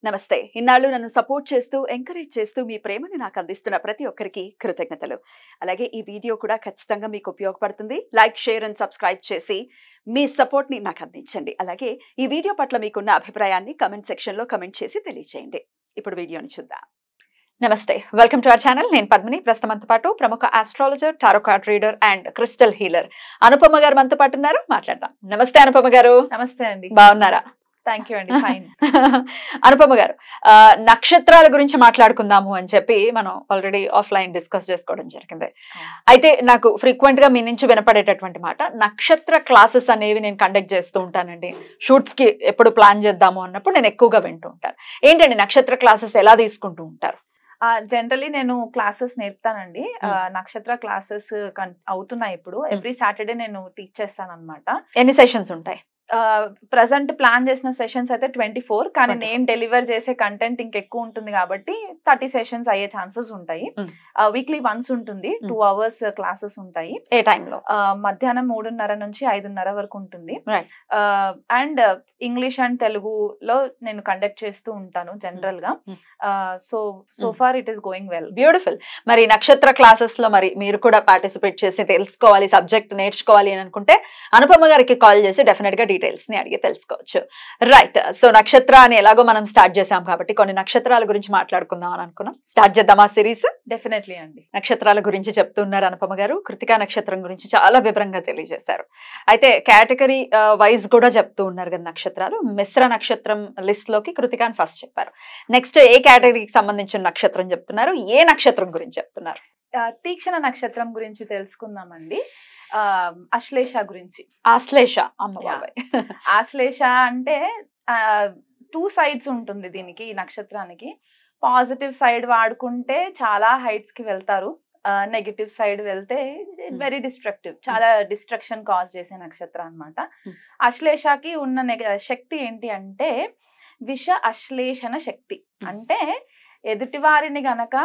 నమస్తే. ఇన్నాళ్ళు నన్ను సపోర్ట్ చేస్తూ, ఎంకరేజ్ చేస్తూ మీ ప్రేమని నాకు అందిస్తున్న ప్రతి ఒక్కరికి కృతజ్ఞతలు. అలాగే ఈ వీడియో కూడా ఖచ్చితంగా మీకు ఉపయోగపడుతుంది. లైక్, షేర్ అండ్ సబ్స్క్రైబ్ చేసి మీ సపోర్ట్‌ని నాకు అందించండి. అలాగే ఈ వీడియో పట్ల మీకున్న అభిప్రాయాన్ని కామెంట్ సెక్షన్‌లో కామెంట్ చేసి తెలియజేయండి. ఇప్పుడు వీడియోని చూద్దాం. నమస్తే. Welcome to our channel. నేను పద్మిని. ప్రస్తుతం మనతో పాటు ప్రముఖ astrologer, tarot card reader and crystal healer Anupama గారు మనతో పాటు ఉన్నారు. మాట్లాడదాం. నమస్తే అనుపమ గారు. నమస్తే అండి. బాగున్నారా? థ్యాంక్ యూ అండి. ఫైన్. అనుపమ గారు, నక్షత్రాల గురించి మాట్లాడుకుందాము అని చెప్పి మనం ఆల్రెడీ ఆఫ్లైన్ డిస్కస్ చేసుకోవడం జరిగింది. అయితే నాకు ఫ్రీక్వెంట్ గా మీ నుంచి వినపడేటటువంటి మాట, నక్షత్ర క్లాసెస్ అనేవి నేను కండక్ట్ చేస్తూ ఉంటానండి. షూట్స్ కి ఎప్పుడు ప్లాన్ చేద్దాము అన్నప్పుడు నేను ఎక్కువగా వింటూ ఉంటాను. ఏంటండి నక్షత్ర క్లాసెస్ ఎలా తీసుకుంటూ ఉంటారు? జనరలీ నేను క్లాసెస్ నేర్పుతానండి. నక్షత్ర క్లాసెస్ అవుతున్నాయి ఇప్పుడు. ఎవ్రీ సాటర్డే నేను టీచ్ చేస్తాను అనమాట. ఎన్ని సెషన్స్ ఉంటాయి? ప్రజెంట్ ప్లాన్ చేసిన సెషన్స్ అయితే 24, కానీ నేను డెలివర్ చేసే కంటెంట్ ఇంకెక్కువ ఉంటుంది కాబట్టి 30 సెషన్స్ అయ్యే ఛాన్సెస్ ఉంటాయి. వీక్లీ వన్స్ ఉంటుంది. 2 hours క్లాసెస్ ఉంటాయి. ఏ టైంలో? మధ్యాహ్నం 3:30 నుంచి 5:30 వరకు ఉంటుంది. అండ్ ఇంగ్లీష్ అండ్ తెలుగులో నేను కండక్ట్ చేస్తూ ఉంటాను జనరల్ గా. So far it is going well. Beautiful. మరి నక్షత్ర క్లాసెస్ లో మరి మీరు కూడా పార్టిసిపేట్ చేసి తెలుసుకోవాలి, సబ్జెక్ట్ నేర్చుకోవాలి అని అనుకుంటే అనుపమ గారికి కాల్ చేసి డెఫినెట్ గా డీటెయిల్స్ ని అడిగి తెలుసుకోవచ్చు. రైట్. సో నక్షత్ర అని ఎలాగో మనం స్టార్ట్ చేసాం కాబట్టి కొన్ని నక్షత్రాల గురించి మాట్లాడుకుందాం అని అనుకున్నాం. స్టార్ట్ చేద్దాం ఆ సిరీస్. డెఫినెట్లీ అండి. నక్షత్రాల గురించి చెప్తున్నారు అనుపమ గారు. కృతికా నక్షత్రం గురించి చాలా వివరంగా తెలియజేశారు. అయితే కేటగిరీ వైజ్ కూడా చెప్తూ ఉన్నారు కదా నక్షత్రాలు. మిశ్ర నక్షత్రం లిస్ట్ లోకి కృతికాని ఫస్ట్ చెప్పారు. నెక్స్ట్ ఏ కేటగిరీకి సంబంధించిన నక్షత్రం చెప్తున్నారు, ఏ నక్షత్రం గురించి చెప్తున్నారు? తీక్షణ నక్షత్రం గురించి తెలుసుకుందామండి. అశ్లేష గురించి. ఆశ్లేష. ఆశ్లేష అంటే 2 sides ఉంటుంది దీనికి, ఈ నక్షత్రానికి. పాజిటివ్ సైడ్ వాడుకుంటే చాలా హైట్స్ కి వెళ్తారు. నెగటివ్ సైడ్ వెళ్తే వెరీ డిస్ట్రక్టివ్, చాలా డిస్ట్రక్షన్ కాజ్ చేసే నక్షత్రం అన్నమాట. అశ్లేషకి ఉన్న శక్తి ఏంటి అంటే విష అశ్లేషణ శక్తి. అంటే ఎదుటివారిని గనక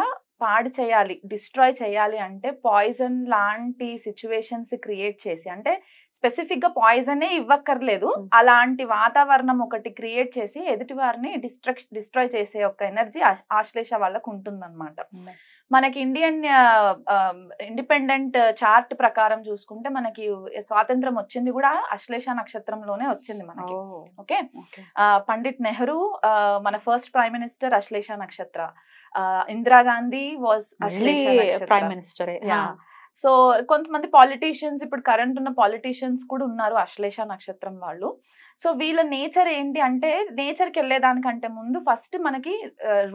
పాడు చేయాలి, డిస్ట్రాయ్ చేయాలి అంటే పాయిజన్ లాంటి సిచ్యువేషన్స్ క్రియేట్ చేసి, అంటే స్పెసిఫిక్ గా పాయిజనే ఇవ్వక్కర్లేదు, అలాంటి వాతావరణం ఒకటి క్రియేట్ చేసి ఎదుటి వారిని డిస్ట్రాయ్ చేసే ఒక ఎనర్జీ ఆశ్లేష వాళ్ళకు ఉంటుందన్నమాట. మనకి ఇండిపెండెంట్ చార్ట్ ప్రకారం చూసుకుంటే మనకి స్వాతంత్రం వచ్చింది కూడా అశ్లేష నక్షత్రంలోనే వచ్చింది మనకి. ఓకే. పండిట్ నెహ్రూ మన ఫస్ట్ ప్రైమ్ మినిస్టర్ అశ్లేష నక్షత్ర. Indira Gandhi was Ashlesha prime minister. So కొంతమంది పాలిటీషియన్స్, ఇప్పుడు కరెంట్ ఉన్న పాలిటీషియన్స్ కూడా ఉన్నారు అశ్లేష నక్షత్రం వాళ్ళు. సో వీళ్ళ నేచర్ ఏంటి అంటే, నేచర్కి వెళ్ళేదానికంటే ముందు ఫస్ట్ మనకి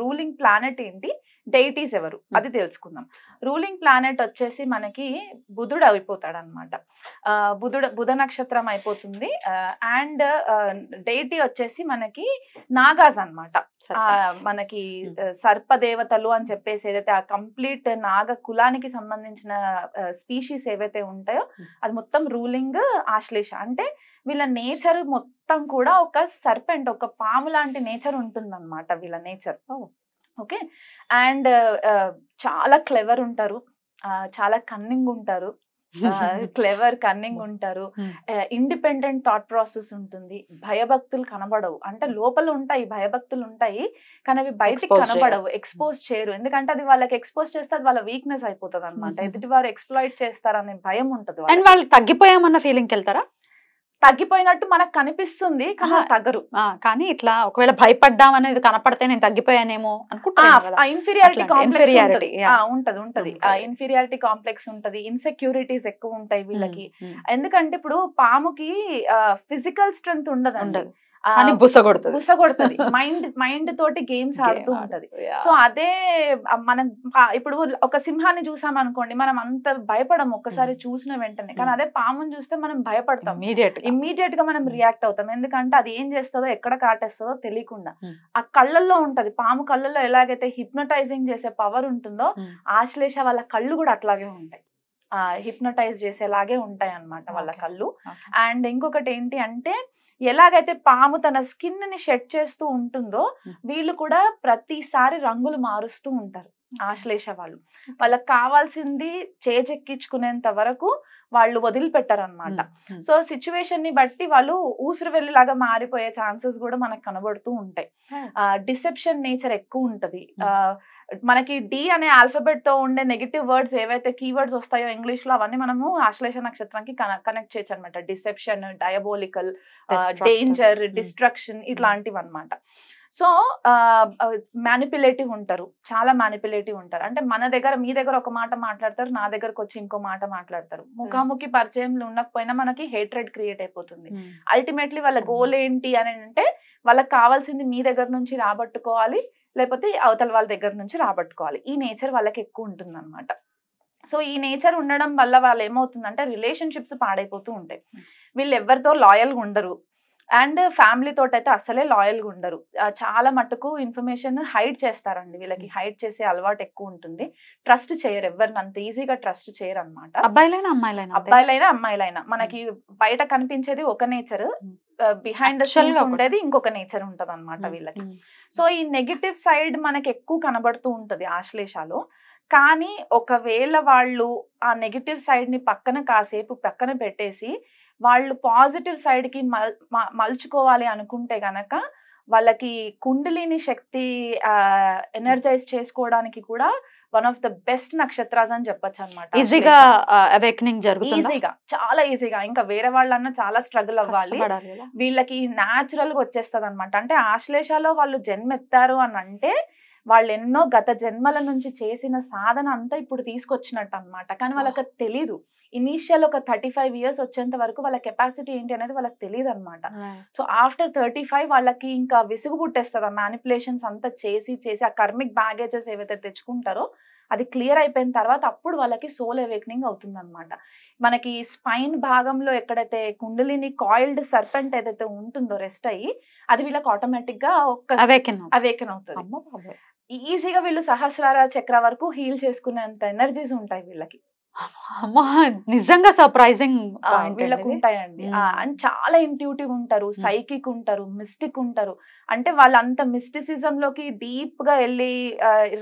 రూలింగ్ ప్లానెట్ ఏంటి, డైటీస్ ఎవరు అది తెలుసుకుందాం. రూలింగ్ ప్లానెట్ వచ్చేసి మనకి బుధుడు అయిపోతాడు అనమాట. బుధ నక్షత్రం అయిపోతుంది. అండ్ డైటీ వచ్చేసి మనకి నాగాస్ అన్నమాట. మనకి సర్పదేవతలు అని చెప్పేసి ఏదైతే ఆ కంప్లీట్ నాగ కులానికి సంబంధించిన స్పీషీస్ ఏవైతే ఉంటాయో అది మొత్తం రూలింగ్ ఆశ్లేష. అంటే వీళ్ళ నేచర్ మొత్తం కూడా ఒక సర్పెంట్, ఒక పాము లాంటి నేచర్ ఉంటుందన్నమాట వీళ్ళ నేచర్. ఓకే. అండ్ చాలా క్లెవర్ ఉంటారు, చాలా కన్నింగ్ ఉంటారు, కన్నింగ్ ఉంటారు. ఇండిపెండెంట్ థాట్ ప్రాసెస్ ఉంటుంది. భయభక్తులు కనబడవు, అంటే లోపల ఉంటాయి భయభక్తులు ఉంటాయి కానీ అవి బయటికి కనబడవు, ఎక్స్పోజ్ చేయరు. ఎందుకంటే అది వాళ్ళకి ఎక్స్పోజ్ చేస్తే అది వాళ్ళ వీక్నెస్ అయిపోతుంది అనమాట. ఎదుటి వారు ఎక్స్ప్లాయిట్ చేస్తారనే భయం ఉంటుంది. వాళ్ళు తగ్గిపోయామన్న ఫీలింగ్ వెళ్తారా? తగ్గిపోయినట్టు మనకు కనిపిస్తుంది కానీ తగ్గరు. కానీ ఇట్లా ఒకవేళ భయపడ్డాం అనేది కనపడితే నేను తగ్గిపోయానేమో అనుకుంటా. ఇన్ఫీరియారిటీ కాంప్లెక్స్ ఉంటది. ఇన్ఫీరియారిటీ కాంప్లెక్స్ ఉంటది, ఇన్సెక్యూరిటీస్ ఎక్కువ ఉంటాయి వీళ్ళకి. ఎందుకంటే ఇప్పుడు పాముకి ఫిజికల్ స్ట్రెంగ్త్ ఉండదండి, బుసగొడుతుంది. మైండ్ తోటి గేమ్స్ ఆడుతూ ఉంటది. సో అదే మనం ఇప్పుడు ఒక సింహాన్ని చూసాం అనుకోండి, మనం అంత భయపడము ఒక్కసారి చూసిన వెంటనే. కానీ అదే పాముని చూస్తే మనం భయపడతాం, ఇమ్మీడియట్ గా మనం రియాక్ట్ అవుతాం. ఎందుకంటే అది ఏం చేస్తుందో, ఎక్కడ కాటేస్తుందో తెలియకుండా. ఆ కళ్ళల్లో ఉంటది, పాము కళ్ళల్లో ఎలాగైతే హిప్నటైజింగ్ చేసే పవర్ ఉంటుందో ఆశ్లేష వాళ్ళ కళ్ళు కూడా అట్లాగే ఉంటాయి, హిప్నటైజ్ చేసేలాగే ఉంటాయి అన్నమాట వాళ్ళ కళ్ళు. అండ్ ఇంకొకటి ఏంటి అంటే, ఎలాగైతే పాము తన స్కిన్ ని షెడ్ చేస్తూ ఉంటుందో వీళ్ళు కూడా ప్రతిసారి రంగులు మారుస్తూ ఉంటారు ఆశ్లేష వాళ్ళు. వాళ్ళకి కావాల్సింది చేజెక్కించుకునేంత వరకు వాళ్ళు వదిలిపెట్టారు అనమాట. సో సిచ్యువేషన్ ని బట్టి వాళ్ళు ఊసురు వెళ్ళిలాగా మారిపోయే ఛాన్సెస్ కూడా మనకు కనబడుతూ ఉంటాయి. డిసెప్షన్ నేచర్ ఎక్కువ ఉంటది. మనకి డి అనే ఆల్ఫాబెట్ తో ఉండే నెగిటివ్ వర్డ్స్ ఏవైతే కీవర్డ్స్ వస్తాయో ఇంగ్లీష్ లో అవన్నీ మనము ఆశ్లేష నక్షత్రానికి కనెక్ట్ చేయొచ్చు అనమాట. డిసెప్షన్, డయాబోలికల్, డేంజర్, డిస్ట్రక్షన్ ఇట్లాంటివి అనమాట. సో మ్యానిపులేటివ్ ఉంటారు, చాలా మ్యానిపులేటివ్ ఉంటారు. అంటే మన దగ్గర మీ దగ్గర ఒక మాట మాట్లాడతారు, నా దగ్గరకు వచ్చి ఇంకో మాట మాట్లాడతారు. ముఖాముఖి పరిచయంలో ఉండకపోయినా మనకి హేట్రెడ్ క్రియేట్ అయిపోతుంది. అల్టిమేట్లీ వాళ్ళ గోల్ ఏంటి అని అంటే వాళ్ళకి కావాల్సింది మీ దగ్గర నుంచి రాబట్టుకోవాలి, లేకపోతే అవతల వాళ్ళ దగ్గర నుంచి రాబట్టుకోవాలి. ఈ నేచర్ వాళ్ళకి ఎక్కువ ఉంటుంది అనమాట. సో ఈ నేచర్ ఉండడం వల్ల వాళ్ళు ఏమవుతుందంటే రిలేషన్షిప్స్ పాడైపోతూ ఉంటాయి. వీళ్ళు ఎవరితో లాయల్గా ఉండరు, అండ్ ఫ్యామిలీ తోటి అయితే అసలే లాయల్గా ఉండరు. చాలా మటుకు ఇన్ఫర్మేషన్ హైడ్ చేస్తారండి. వీళ్ళకి హైడ్ చేసే అలవాటు ఎక్కువ ఉంటుంది. ట్రస్ట్ చేయరు, ఎవరిని అంత ఈజీగా ట్రస్ట్ చేయరు అనమాట. అబ్బాయిలైనా అమ్మాయిలైనా మనకి బయట కనిపించేది ఒక నేచర్, బిహైండ్ ద సీన్స్ ఉండేది ఇంకొక నేచర్ ఉంటది అనమాట వీళ్ళకి. సో ఈ నెగిటివ్ సైడ్ మనకి ఎక్కువ కనబడుతూ ఉంటది ఆశ్లేషాలో. కానీ ఒకవేళ వాళ్ళు ఆ నెగిటివ్ సైడ్ ని కాసేపు పక్కన పెట్టేసి వాళ్ళు పాజిటివ్ సైడ్ కి మలుచుకోవాలి అనుకుంటే గనక వాళ్ళకి కుండలిని శక్తి ఎనర్జైజ్ చేసుకోవడానికి కూడా వన్ ఆఫ్ ద బెస్ట్ నక్షత్రాస్ అని చెప్పొచ్చు అనమాట. ఈజీగా అవేకనింగ్ జరుగుతుంది, ఈజీగా, చాలా ఈజీగా. ఇంకా వేరే వాళ్ళన్నా చాలా స్ట్రగుల్ అవ్వాలి, వీళ్ళకి న్యాచురల్ గా వచ్చేస్తుంది అనమాట. అంటే ఆశ్లేషలో వాళ్ళు జన్మెత్తారు అని అంటే వాళ్ళు ఎన్నో గత జన్మల నుంచి చేసిన సాధన అంతా ఇప్పుడు తీసుకొచ్చినట్టు అనమాట. కానీ వాళ్ళకి తెలీదు. ఇనీషియల్ ఒక 35 years వచ్చేంత వరకు వాళ్ళ కెపాసిటీ ఏంటి అనేది వాళ్ళకి తెలియదు అనమాట. సో ఆఫ్టర్ 35 వాళ్ళకి ఇంకా విసుగు పుట్టేస్తుంది. ఆ మ్యానిపులేషన్స్ అంతా చేసి ఆ కర్మిక్ బ్యాగేజెస్ ఏవైతే తెచ్చుకుంటారో అది క్లియర్ అయిపోయిన తర్వాత అప్పుడు వాళ్ళకి సోల్ అవేకనింగ్ అవుతుంది అనమాట. మనకి స్పైన్ భాగంలో ఎక్కడైతే కుండలిని కాయిల్డ్ సర్పెంట్ ఏదైతే ఉంటుందో రెస్ట్ అయ్యి, అది వీళ్ళకి ఆటోమేటిక్ గా అవేకన్ అవుతుంది. ఈజీగా వీళ్ళు సహస్రార చక్ర వరకు హీల్ చేసుకునేంత ఎనర్జీస్ ఉంటాయి వీళ్ళకి. నిజంగా సర్ప్రైజింగ్ వీళ్ళకు ఉంటాయండి. అండ్ చాలా ఇంట్యూటివ్ ఉంటారు, సైకిక్ ఉంటారు, మిస్టిక్ ఉంటారు. అంటే వాళ్ళంత మిస్టిసిజం లోకి డీప్ గా వెళ్ళి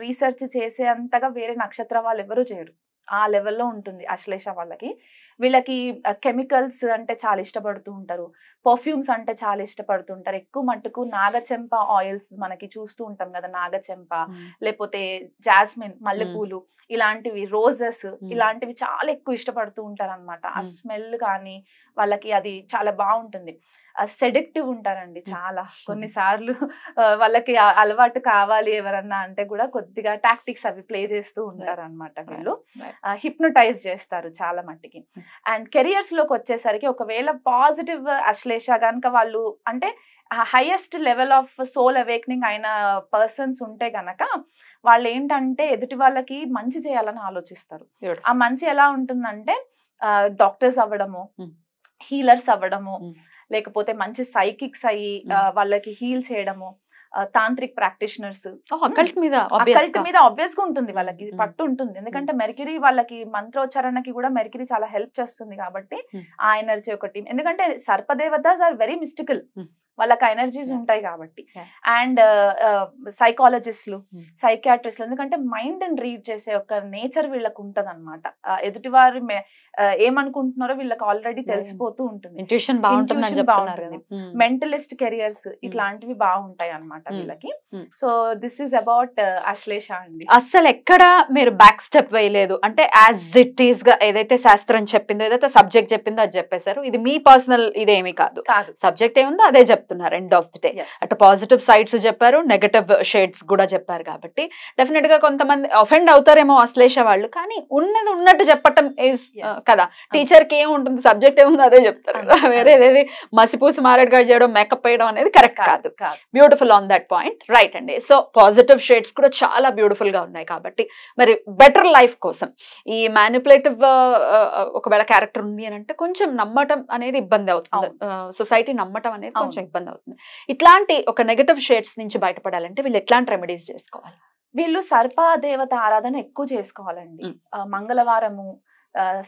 రీసెర్చ్ చేసే అంతగా వేరే నక్షత్ర వాళ్ళు ఎవరు చేయరు. ఆ లెవెల్లో ఉంటుంది ఆశ్లేష వాళ్ళకి. వీళ్ళకి కెమికల్స్ అంటే చాలా ఇష్టపడుతూ ఉంటారు, పర్ఫ్యూమ్స్ అంటే చాలా ఇష్టపడుతుంటారు. ఎక్కువ మట్టుకు నాగచెంప ఆయిల్స్ మనకి చూస్తూ ఉంటాం కదా, నాగచెంప లేకపోతే జాస్మిన్, మల్లెపూలు ఇలాంటివి, రోజెస్ ఇలాంటివి చాలా ఎక్కువ ఇష్టపడుతూ ఉంటారు అనమాట. ఆ స్మెల్ కానీ వాళ్ళకి అది చాలా బాగుంటుంది. సెడక్టివ్ ఉంటారండి చాలా. కొన్నిసార్లు వాళ్ళకి అలవాటు కావాలి ఎవరన్నా అంటే కూడా కొద్దిగా టాక్టిక్స్ అవి ప్లే చేస్తూ ఉంటారు అనమాట. వీళ్ళు హిప్నోటైజ్ చేస్తారు చాలా మట్టికి. అండ్ కెరియర్స్ లోకి వచ్చేసరికి ఒకవేళ పాజిటివ్ అశ్లేష కనుక వాళ్ళు అంటే highest level of soul awakening అయిన పర్సన్స్ ఉంటే గనక వాళ్ళు ఏంటంటే ఎదుటి వాళ్ళకి మంచి చేయాలని ఆలోచిస్తారు. ఆ మంచి ఎలా ఉంటుందంటే డాక్టర్స్ అవ్వడము, హీలర్స్ అవ్వడము, లేకపోతే మంచి సైకిక్స్ అయ్యి వాళ్ళకి హీల్ చేయడము, తాంత్రిక్ ప్రాక్టీషనర్స్. అకల్ట్ మీద ఆబ్వియస్ గా ఉంటుంది, వాళ్ళకి పట్టు ఉంటుంది. ఎందుకంటే మెర్క్యూరీ వాళ్ళకి మంత్రోచ్చారణకి కూడా మెర్క్యూరీ చాలా హెల్ప్ చేస్తుంది కాబట్టి ఆ ఎనర్జీ ఒకటి. ఎందుకంటే సర్పదేవతాస్ ఆర్ వెరీ మిస్టికల్, వాళ్ళకి ఎనర్జీస్ ఉంటాయి కాబట్టి. అండ్ సైకాలజిస్టులు, సైకియాట్రిస్టులు, ఎందుకంటే మైండ్ ని రీడ్ చేసే ఒక నేచర్ వీళ్ళకి ఉంటది అనమాట. ఎదుటివారు ఏమనుకుంటున్నారో వీళ్ళకి ఆల్రెడీ తెలిసిపోతూ ఉంటుంది. బాగుంటుంది. మెంటలిస్ట్ కెరియర్స్ ఇట్లాంటివి బాగుంటాయి అనమాట వీళ్ళకి. So this is about Ashlesha అండి. అసలు ఎక్కడ మీరు బ్యాక్ స్టెప్ వేయలేదు, అంటే యాజ్ ఇట్ ఈస్ గా ఏదైతే శాస్త్రం చెప్పిందో, ఏదైతే సబ్జెక్ట్ చెప్పిందో అది చెప్పేశారు. ఇది మీ పర్సనల్ ఇదేమీ కాదు, సబ్జెక్ట్ ఏముందో అదే చెప్తున్నారు. ఎండ్ ఆఫ్ ది డే అటు పాజిటివ్ సైడ్స్ చెప్పారు, నెగటివ్ షేడ్స్ కూడా చెప్పారు. కాబట్టి డెఫినెట్ గా కొంతమంది అఫెండ్ అవుతారేమో అశ్లేష వాళ్ళు, కానీ ఉన్నది ఉన్నట్టు చెప్పటం కదా. టీచర్ కి ఏముంటుంది, సబ్జెక్ట్ ఏముందో అదే చెప్తారు. వేరేది మసిపూసి మారేడుగా చేయడం, మేకప్ వేయడం అనేది కరెక్ట్ కాదు. Beautiful on that point, right అండి. సో పాజిటివ్ షేడ్స్ కూడా చాలా బ్యూటిఫుల్ గా ఉన్నాయి. కాబట్టి మరి బెటర్ లైఫ్ కోసం ఈ మ్యానిపులేటివ్ ఒకవేళ క్యారెక్టర్ ఉంది అని అంటే కొంచెం నమ్మటం అనేది ఇబ్బంది అవుతుంది, సొసైటీ నమ్మటం అనేది కొంచెం ఇబ్బంది అవుతుంది. ఇట్లాంటి ఒక నెగటివ్ షేడ్స్ నుంచి బయటపడాలంటే వీళ్ళు ఎట్లాంటి రెమెడీస్ చేసుకోవాలి? వీళ్ళు సర్ప దేవత ఆరాధన ఎక్కువ చేసుకోవాలండి. మంగళవారము,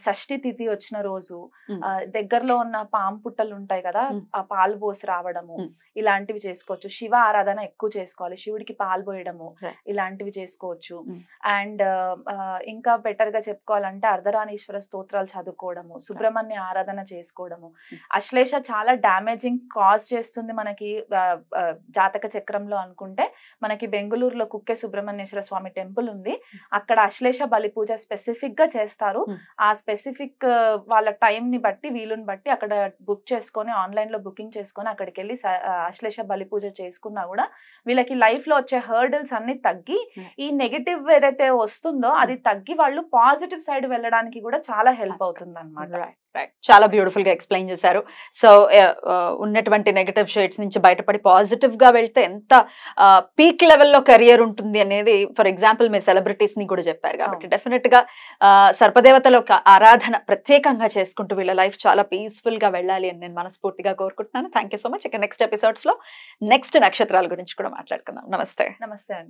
షష్ఠి తిథి వచ్చిన రోజు Mm. దగ్గరలో ఉన్న పాము పుట్టలు ఉంటాయి కదా, Mm. ఆ పాలు పోసి రావడము, Mm. ఇలాంటివి చేసుకోవచ్చు. శివ ఆరాధన ఎక్కువ చేసుకోవాలి, శివుడికి పాలు పోయడము, Right. ఇలాంటివి చేసుకోవచ్చు. Mm. అండ్ ఇంకా బెటర్ గా చెప్పుకోవాలంటే అర్ధరాణీశ్వర స్తోత్రాలు చదువుకోవడము, సుబ్రహ్మణ్య ఆరాధన చేసుకోవడము. అశ్లేష చాలా డామేజింగ్ కాజ్ చేస్తుంది మనకి జాతక చక్రంలో అనుకుంటే. మనకి బెంగళూరులో కుక్కే సుబ్రహ్మణ్యేశ్వర స్వామి టెంపుల్ ఉంది, అక్కడ అశ్లేష బలి పూజ స్పెసిఫిక్ గా చేస్తారు. ఆ స్పెసిఫిక్ వాళ్ళ టైం ని బట్టి వీలుని బట్టి అక్కడ బుక్ చేసుకొని ఆన్లైన్ లో బుకింగ్ చేసుకొని అక్కడికి వెళ్ళి అశ్లేష బలి పూజ చేసుకున్నా కూడా వీళ్ళకి లైఫ్ లో వచ్చే హర్డల్స్ అన్ని తగ్గి ఈ నెగటివ్ ఏదైతే వస్తుందో అది తగ్గి వాళ్ళు పాజిటివ్ సైడ్ వెళ్ళడానికి కూడా చాలా హెల్ప్ అవుతుంది అనమాట. చాలా బ్యూటిఫుల్ గా ఎక్స్ప్లెయిన్ చేశారు. సో ఉన్నటువంటి నెగటివ్ షేడ్స్ నుంచి బయటపడి పాజిటివ్ గా వెళ్తే ఎంత పీక్ లెవెల్లో కెరియర్ ఉంటుంది అనేది ఫర్ ఎగ్జాంపుల్ మీ సెలబ్రిటీస్ ని కూడా చెప్పారు. కాబట్టి డెఫినెట్ గా సర్పదేవతల ఆరాధన ప్రత్యేకంగా చేసుకుంటూ వీళ్ళ లైఫ్ చాలా పీస్ఫుల్ గా వెళ్ళాలి అని నేను మనస్ఫూర్తిగా కోరుకుంటున్నాను. Thank you so much. ఇక నెక్స్ట్ ఎపిసోడ్స్ లో నెక్స్ట్ నక్షత్రాల గురించి కూడా మాట్లాడుకుందాం. నమస్తే. నమస్తే అండి.